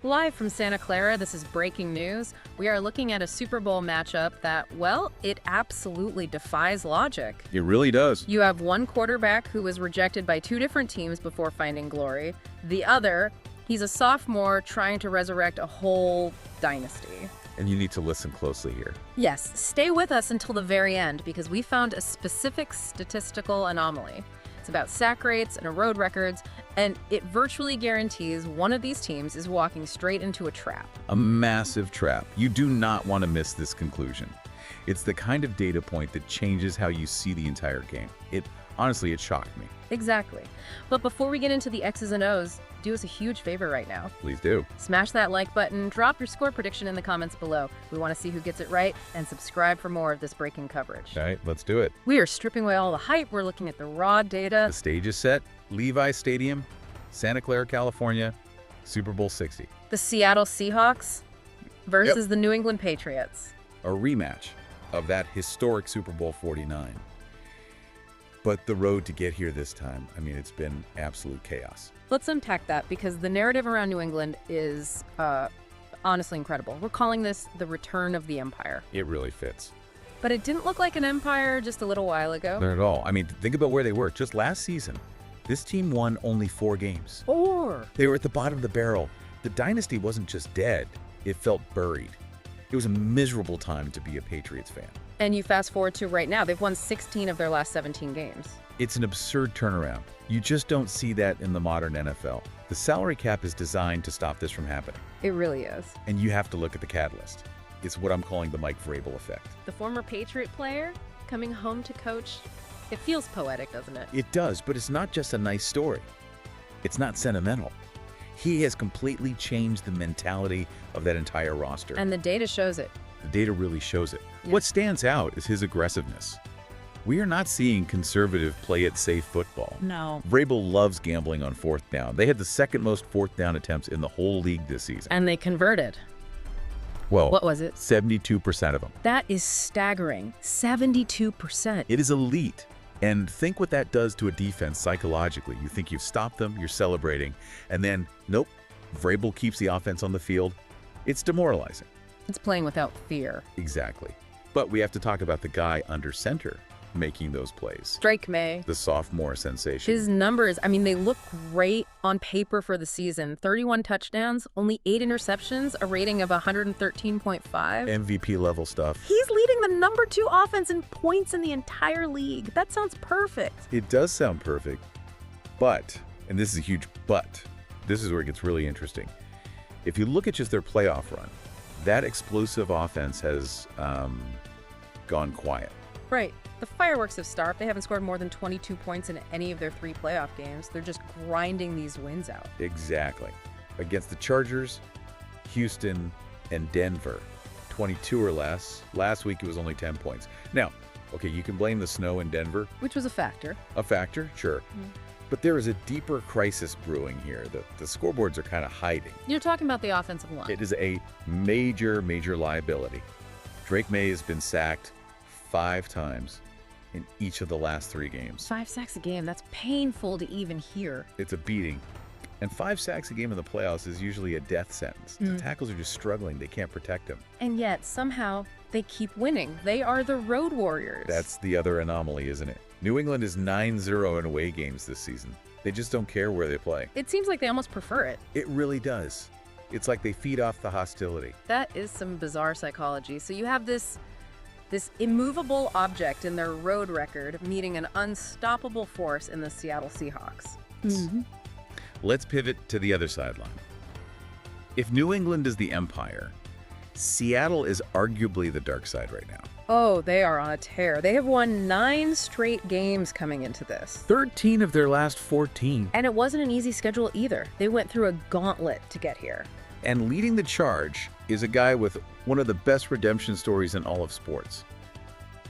Live from Santa Clara, this is breaking news. We are looking at a Super Bowl matchup that, well, it absolutely defies logic. It really does. You have one quarterback who was rejected by two different teams before finding glory. The other, he's a sophomore trying to resurrect a whole dynasty. And you need to listen closely here. Yes, stay with us until the very end because we found a specific statistical anomaly. It's about sack rates and road records, and it virtually guarantees one of these teams is walking straight into a trap. A massive trap. You do not want to miss this conclusion. It's the kind of data point that changes how you see the entire game. Honestly, it shocked me. Exactly. But before we get into the X's and O's, do us a huge favor right now. Please do. Smash that like button, drop your score prediction in the comments below. We want to see who gets it right, and subscribe for more of this breaking coverage. All right, let's do it. We are stripping away all the hype. We're looking at the raw data. The stage is set. Levi Stadium, Santa Clara, California, Super Bowl 60. The Seattle Seahawks versus the New England Patriots. A rematch of that historic Super Bowl 49. But the road to get here this time, I mean, it's been absolute chaos. Let's unpack that because the narrative around New England is honestly incredible. We're calling this the return of the empire. It really fits. But it didn't look like an empire just a little while ago. Not at all. I mean, think about where they were. Just last season, this team won only 4 games. They were at the bottom of the barrel. The dynasty wasn't just dead. It felt buried. It was a miserable time to be a Patriots fan. And you fast forward to right now, they've won 16 of their last 17 games. It's an absurd turnaround. You just don't see that in the modern NFL. The salary cap is designed to stop this from happening. It really is. And you have to look at the catalyst. It's what I'm calling the Mike Vrabel effect. The former Patriot player coming home to coach. It feels poetic, doesn't it? It does, but it's not just a nice story. It's not sentimental. He has completely changed the mentality of that entire roster. And the data shows it. The data really shows it. Yeah. What stands out is his aggressiveness. We are not seeing conservative play-it-safe football. No. Vrabel loves gambling on 4th down. They had the second most 4th down attempts in the whole league this season. And they converted. Well, what was it? 72% of them. That is staggering. 72%. It is elite. And think what that does to a defense psychologically. You think you've stopped them, you're celebrating, and then, nope, Vrabel keeps the offense on the field. It's demoralizing. It's playing without fear. Exactly. But we have to talk about the guy under center making those plays. Drake Maye. The sophomore sensation. His numbers, I mean, they look great on paper for the season. 31 touchdowns, only 8 interceptions, a rating of 113.5. MVP level stuff. He's leading the number 2 offense in points in the entire league. That sounds perfect. It does sound perfect, but, and this is a huge but, this is where it gets really interesting. If you look at just their playoff run, that explosive offense has gone quiet. Right. The fireworks have stopped. They haven't scored more than 22 points in any of their 3 playoff games. They're just grinding these wins out. Exactly. Against the Chargers, Houston, and Denver, 22 or less. Last week it was only 10 points. Now, okay, you can blame the snow in Denver. Which was a factor. A factor, sure. But there is a deeper crisis brewing here that the scoreboards are kind of hiding. You're talking about the offensive line. It is a major, major liability. Drake Maye has been sacked 5 times in each of the last 3 games. 5 sacks a game. That's painful to even hear. It's a beating. And 5 sacks a game in the playoffs is usually a death sentence. The tackles are just struggling. They can't protect him. And yet, somehow, they keep winning. They are the road warriors. That's the other anomaly, isn't it? New England is 9-0 in away games this season. They just don't care where they play. It seems like they almost prefer it. It really does. It's like they feed off the hostility. That is some bizarre psychology. So you have this immovable object in their road record meeting an unstoppable force in the Seattle Seahawks. Let's pivot to the other sideline. If New England is the empire, Seattle is arguably the dark side right now. Oh, they are on a tear. They have won 9 straight games coming into this. 13 of their last 14. And it wasn't an easy schedule either. They went through a gauntlet to get here. And leading the charge is a guy with one of the best redemption stories in all of sports.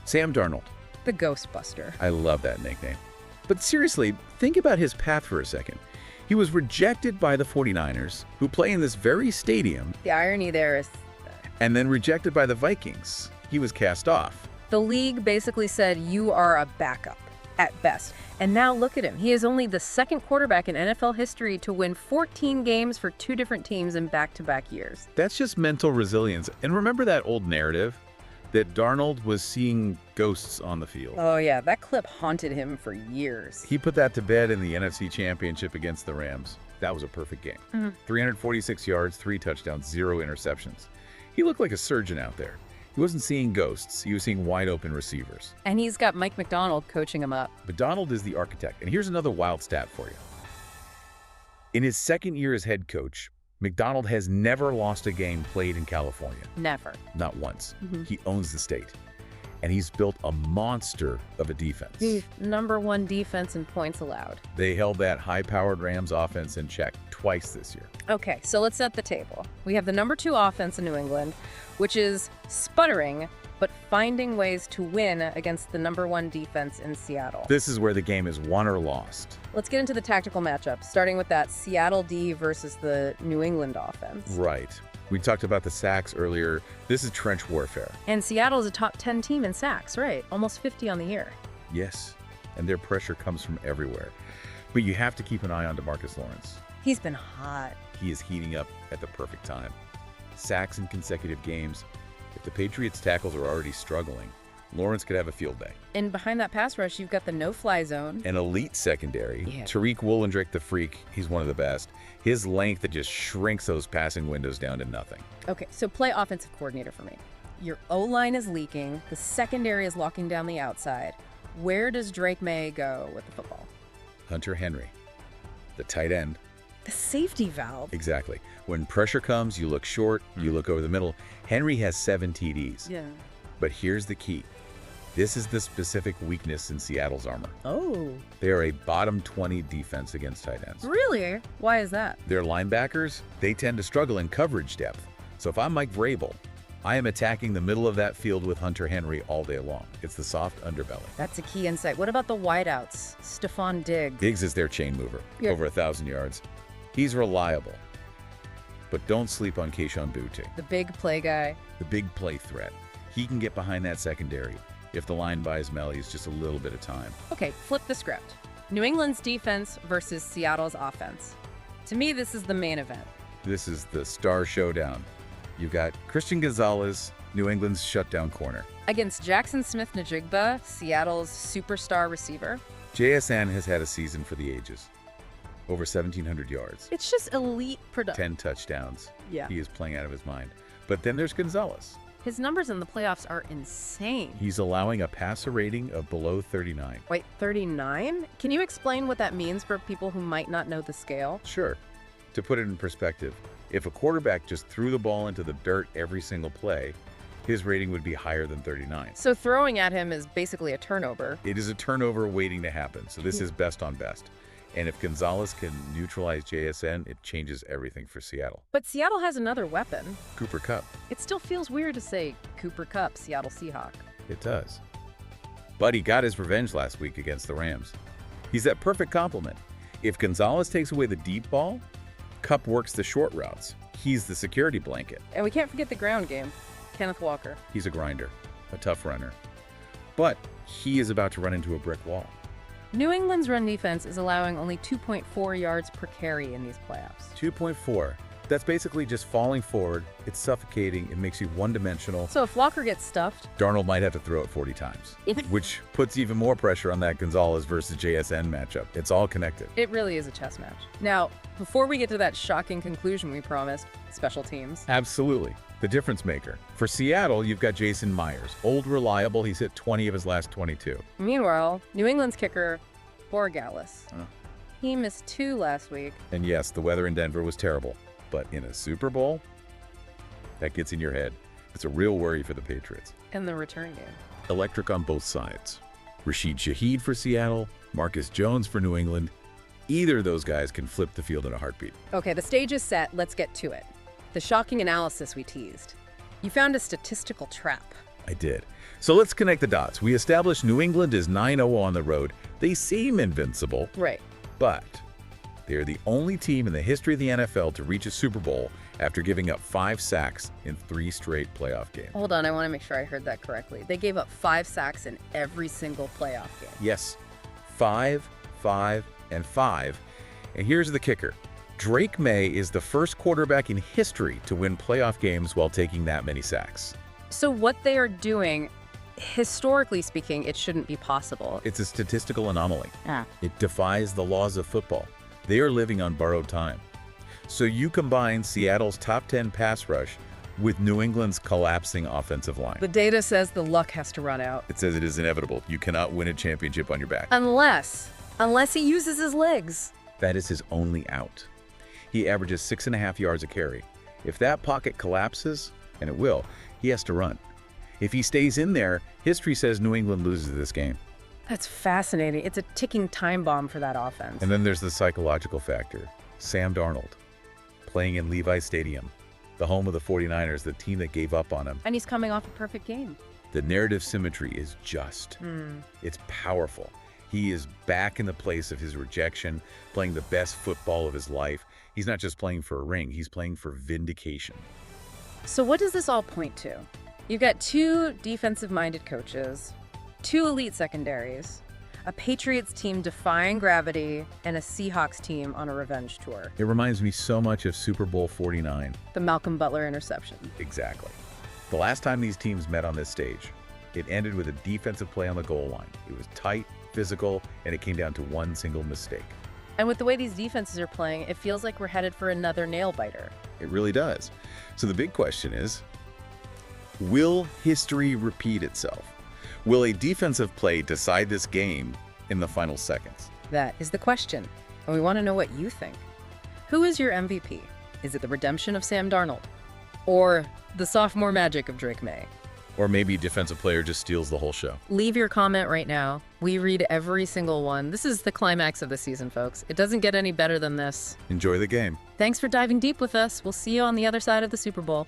Sam Darnold. The Ghostbuster. I love that nickname. But seriously, think about his path for a second. He was rejected by the 49ers, who play in this very stadium. The irony there is... And then rejected by the Vikings. He was cast off. The league basically said, you are a backup. at best. And now look at him. He is only the second quarterback in NFL history to win 14 games for 2 different teams in back-to-back years. That's just mental resilience. And remember that old narrative that Darnold was seeing ghosts on the field? Oh yeah, that clip haunted him for years. He put that to bed in the NFC Championship against the Rams. That was a perfect game. 346 yards, 3 touchdowns, 0 interceptions. He looked like a surgeon out there. He wasn't seeing ghosts. He was seeing wide-open receivers. And he's got Mike Macdonald coaching him up. Macdonald is the architect. And here's another wild stat for you. In his second year as head coach, Macdonald has never lost a game played in California. Never. Not once. He owns the state. And he's built a monster of a defense. #1 defense in points allowed. They held that high-powered Rams offense in check twice this year. Okay, so let's set the table. We have the #2 offense in New England, which is sputtering, but finding ways to win against the #1 defense in Seattle. This is where the game is won or lost. Let's get into the tactical matchup, starting with that Seattle D versus the New England offense. Right. We talked about the sacks earlier. This is trench warfare. And Seattle is a top 10 team in sacks, right? Almost 50 on the year. Yes, and their pressure comes from everywhere. But you have to keep an eye on DeMarcus Lawrence. He's been hot. He is heating up at the perfect time. Sacks in consecutive games. If the Patriots' tackles are already struggling, Lawrence could have a field day. And behind that pass rush, you've got the no-fly zone. An elite secondary. Yeah. Tariq Woolen-Drake the Freak, he's one of the best. His length that just shrinks those passing windows down to nothing. Okay, so play offensive coordinator for me. Your O-line is leaking. The secondary is locking down the outside. Where does Drake Maye go with the football? Hunter Henry, the tight end. The safety valve. Exactly. When pressure comes, you look short, you look over the middle. Henry has 7 TDs. Yeah. But here's the key. This is the specific weakness in Seattle's armor. Oh. They are a bottom 20 defense against tight ends. Really? Why is that? Their linebackers, they tend to struggle in coverage depth. So if I'm Mike Vrabel, I am attacking the middle of that field with Hunter Henry all day long. It's the soft underbelly. That's a key insight. What about the wideouts? Stephon Diggs. Diggs is their chain mover, Yeah. over 1,000 yards. He's reliable. But don't sleep on Kayshon Boutte, The big play guy. the big play threat. He can get behind that secondary if the line buys Melly's just a little bit of time. Okay, flip the script. New England's defense versus Seattle's offense. To me, this is the main event. This is the star showdown. You've got Christian Gonzalez, New England's shutdown corner. Against Jackson Smith-Njigba, Seattle's superstar receiver. JSN has had a season for the ages. Over 1,700 yards, It's just elite production. 10 touchdowns. Yeah. He is playing out of his mind. But then there's Gonzalez. His numbers in the playoffs are insane. He's allowing a passer rating of below 39. Wait, 39? Can you explain what that means for people who might not know the scale? Sure. To put it in perspective, if a quarterback just threw the ball into the dirt every single play, his rating would be higher than 39. So throwing at him is basically a turnover. It is a turnover waiting to happen, so this is best on best. And if Gonzalez can neutralize JSN, it changes everything for Seattle. But Seattle has another weapon. Cooper Kupp. It still feels weird to say Cooper Kupp, Seattle Seahawk. It does. But he got his revenge last week against the Rams. He's that perfect complement. If Gonzalez takes away the deep ball, Kupp works the short routes. He's the security blanket. And we can't forget the ground game. Kenneth Walker. He's a grinder, a tough runner. But he is about to run into a brick wall. New England's run defense is allowing only 2.4 yards per carry in these playoffs. 2.4. That's basically just falling forward. It's suffocating. It makes you one-dimensional. So if Walker gets stuffed, Darnold might have to throw it 40 times, which puts even more pressure on that Gonzalez versus JSN matchup. It's all connected. it really is a chess match. Now, before we get to that shocking conclusion we promised, special teams. Absolutely. The difference maker. For Seattle, you've got Jason Myers. Old, reliable. He's hit 20 of his last 22. Meanwhile, New England's kicker, Borgalis. He missed 2 last week. And yes, the weather in Denver was terrible. But in a Super Bowl, that gets in your head. It's a real worry for the Patriots. In the return game. Electric on both sides. Rashid Shaheed for Seattle, Marcus Jones for New England. Either of those guys can flip the field in a heartbeat. Okay, the stage is set. Let's get to it. The shocking analysis we teased. You found a statistical trap. I did. So let's connect the dots. We established New England is 9-0 on the road. They seem invincible, Right. but they are the only team in the history of the NFL to reach a Super Bowl after giving up 5 sacks in 3 straight playoff games. Hold on, I want to make sure I heard that correctly. They gave up 5 sacks in every single playoff game. Yes, 5, 5, and 5. And here's the kicker. Drake Maye is the first quarterback in history to win playoff games while taking that many sacks. So what they are doing, historically speaking, it shouldn't be possible. It's a statistical anomaly. It defies the laws of football. They are living on borrowed time. So you combine Seattle's top 10 pass rush with New England's collapsing offensive line. The data says the luck has to run out. It says it is inevitable. You cannot win a championship on your back. Unless he uses his legs. That is his only out. He averages 6.5 yards a carry. If that pocket collapses, and it will, he has to run. If he stays in there, history says New England loses this game. That's fascinating. It's a ticking time bomb for that offense. And then there's the psychological factor. Sam Darnold, playing in Levi Stadium, the home of the 49ers, the team that gave up on him. And he's coming off a perfect game. The narrative symmetry is just. It's powerful. He is back in the place of his rejection, playing the best football of his life. He's not just playing for a ring, he's playing for vindication. So what does this all point to? You've got 2 defensive-minded coaches, 2 elite secondaries, a Patriots team defying gravity, and a Seahawks team on a revenge tour. It reminds me so much of Super Bowl 49. The Malcolm Butler interception. Exactly. The last time these teams met on this stage, it ended with a defensive play on the goal line. It was tight, physical, and it came down to one single mistake. And with the way these defenses are playing, it feels like we're headed for another nail-biter. It really does. So the big question is, will history repeat itself? Will a defensive play decide this game in the final seconds? That is the question, and we want to know what you think. Who is your MVP? Is it the redemption of Sam Darnold? Or the sophomore magic of Drake Maye? Or maybe a defensive player just steals the whole show. Leave your comment right now. We read every single one. This is the climax of the season, folks. It doesn't get any better than this. Enjoy the game. Thanks for diving deep with us. We'll see you on the other side of the Super Bowl.